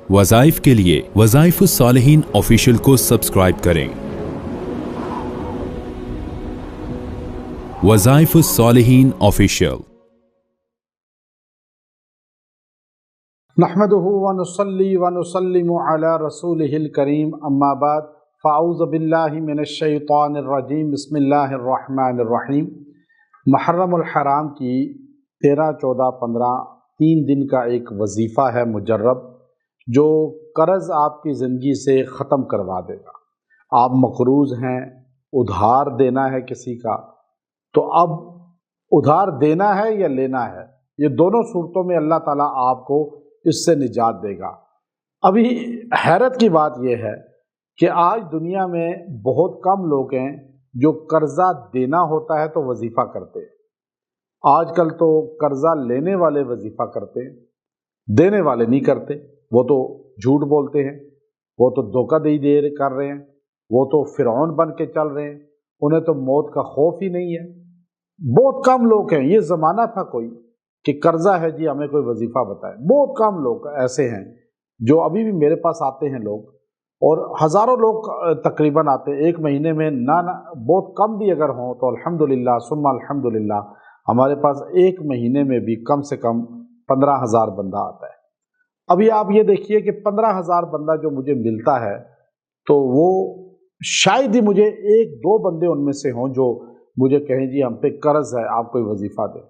وظائف کے لیے وظائف الصالحین آفیشیل کو سبسکرائب کریں۔ وظائف الصالحین آفیشیل۔ نحمده ونصلي ونسلم على رسوله الكريم اما بعد فاعوذ باللہ من الشیطان الرجیم بسم اللہ الرحمن الرحیم۔ محرم الحرام کی 13، 14، 15 3 دن کا ایک وظیفہ ہے مجرب، جو قرض آپ کی زندگی سے ختم کروا دے گا۔ آپ مقروض ہیں، ادھار دینا ہے کسی کا، تو اب ادھار دینا ہے یا لینا ہے، یہ دونوں صورتوں میں اللہ تعالیٰ آپ کو اس سے نجات دے گا۔ ابھی حیرت کی بات یہ ہے کہ آج دنیا میں بہت کم لوگ ہیں جو قرضہ دینا ہوتا ہے تو وظیفہ کرتے ہیں۔ آج کل تو قرضہ لینے والے وظیفہ کرتے ہیں، دینے والے نہیں کرتے۔ وہ تو جھوٹ بولتے ہیں، وہ تو دھوکہ دہی کر رہے ہیں، وہ تو فرعون بن کے چل رہے ہیں، انہیں تو موت کا خوف ہی نہیں ہے۔ بہت کم لوگ ہیں، یہ زمانہ تھا کوئی کہ قرضہ ہے جی ہمیں کوئی وظیفہ بتائے، بہت کم لوگ ایسے ہیں جو ابھی بھی میرے پاس آتے ہیں لوگ، اور ہزاروں لوگ تقریباً آتے ہیں ایک مہینے میں، نہ بہت کم بھی اگر ہوں تو الحمدللہ ثم الحمدللہ ہمارے پاس ایک مہینے میں بھی کم سے کم 15,000 بندہ آتا ہے۔ ابھی آپ یہ دیکھیے کہ 15,000 بندہ جو مجھے ملتا ہے تو وہ شاید ہی مجھے 1-2 بندے ان میں سے ہوں جو مجھے کہیں جی ہم پہ قرض ہے آپ کوئی وظیفہ دیں۔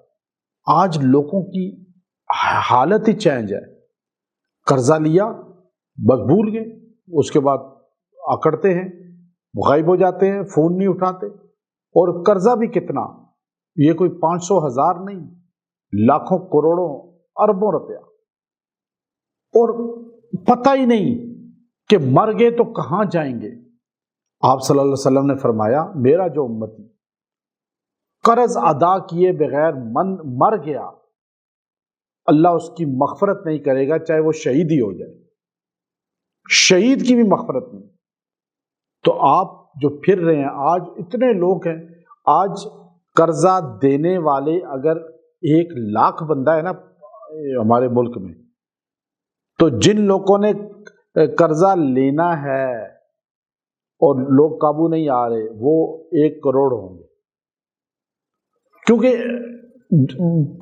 آج لوگوں کی حالت ہی چینج ہے، قرضہ لیا بس بھول گئے، اس کے بعد اکڑتے ہیں، غائب ہو جاتے ہیں، فون نہیں اٹھاتے، اور قرضہ بھی کتنا، یہ کوئی 500,000 نہیں، لاکھوں کروڑوں اربوں روپیہ، اور پتہ ہی نہیں کہ مر گئے تو کہاں جائیں گے۔ آپ صلی اللہ علیہ وسلم نے فرمایا میرا جو امتی قرض ادا کیے بغیر مر گیا، اللہ اس کی مغفرت نہیں کرے گا، چاہے وہ شہید ہی ہو جائے، شہید کی بھی مغفرت نہیں۔ تو آپ جو پھر رہے ہیں، آج اتنے لوگ ہیں، آج قرضہ دینے والے اگر 1,00,000 بندہ ہے نا ہمارے ملک میں، تو جن لوگوں نے قرضہ لینا ہے اور لوگ قابو نہیں آ رہے وہ 1 کروڑ ہوں گے، کیونکہ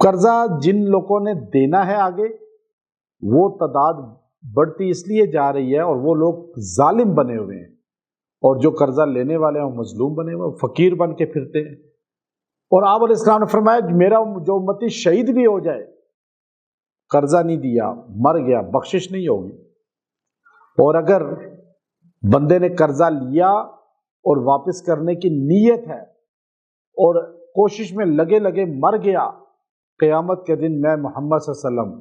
قرضہ جن لوگوں نے دینا ہے آگے وہ تعداد بڑھتی اس لیے جا رہی ہے، اور وہ لوگ ظالم بنے ہوئے ہیں، اور جو قرضہ لینے والے ہیں وہ مظلوم بنے ہوئے، فقیر بن کے پھرتے ہیں۔ اور آپ علیہ السلام نے فرمایا میرا جو امتی شہید بھی ہو جائے، قرضہ نہیں دیا، مر گیا، بخشش نہیں ہوگی۔ اور اگر بندے نے قرضہ لیا اور واپس کرنے کی نیت ہے اور کوشش میں لگے مر گیا، قیامت کے دن میں محمد صلی اللہ علیہ وسلم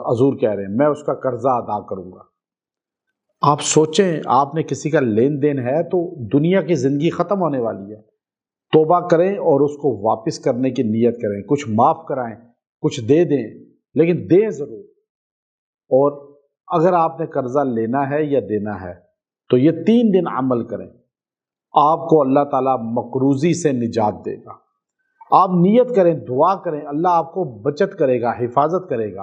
حضور کہہ رہے ہیں میں اس کا قرضہ ادا کروں گا۔ آپ سوچیں، آپ نے کسی کا لین دین ہے تو دنیا کی زندگی ختم ہونے والی ہے، توبہ کریں اور اس کو واپس کرنے کی نیت کریں، کچھ معاف کرائیں، کچھ دے دیں، لیکن دیں ضرور۔ اور اگر آپ نے قرضہ لینا ہے یا دینا ہے تو یہ 3 دن عمل کریں، آپ کو اللہ تعالیٰ مقروضی سے نجات دے گا۔ آپ نیت کریں، دعا کریں، اللہ آپ کو بچت کرے گا، حفاظت کرے گا۔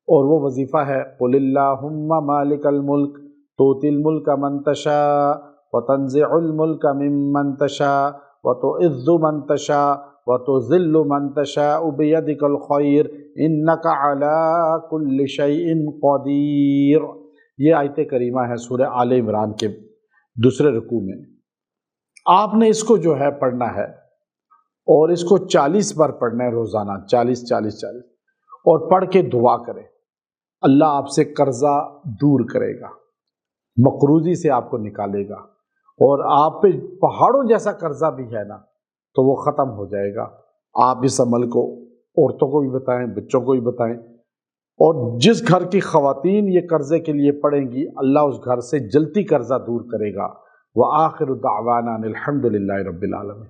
اور وہ وظیفہ ہے قُلِ اللَّهُمَّ مَالِكَ الْمُلْكِ تُؤْتِي الْمُلْكَ مَن تَشَاءُ وَتَنزِعُ الْمُلْكَ مِمَّن تَشَاءُ وَتُعِزُّ مَن تَشَاءُ وَتُذِلُّ مَن تَشَاءُ بِيَدِكَ الْخَيْرُ إِنَّكَ عَلَىٰ كُلِّ شَيْءٍ قَدِيرٌ۔ یہ آیت کریمہ ہے سورہ آل عمران کے 2 رکوع میں۔ آپ نے اس کو جو ہے پڑھنا ہے، اور اس کو 40 بار پڑھنا ہے روزانہ، 40 اور پڑھ کے دعا کریں، اللہ آپ سے قرضہ دور کرے گا، مقروضی سے آپ کو نکالے گا، اور آپ پہ پہاڑوں جیسا قرضہ بھی ہے نا تو وہ ختم ہو جائے گا۔ آپ اس عمل کو عورتوں کو بھی بتائیں، بچوں کو بھی بتائیں، اور جس گھر کی خواتین یہ قرضے کے لیے پڑیں گی اللہ اس گھر سے جلتی قرضہ دور کرے گا۔ وآخر دعوانا الحمدللہ رب العالمین۔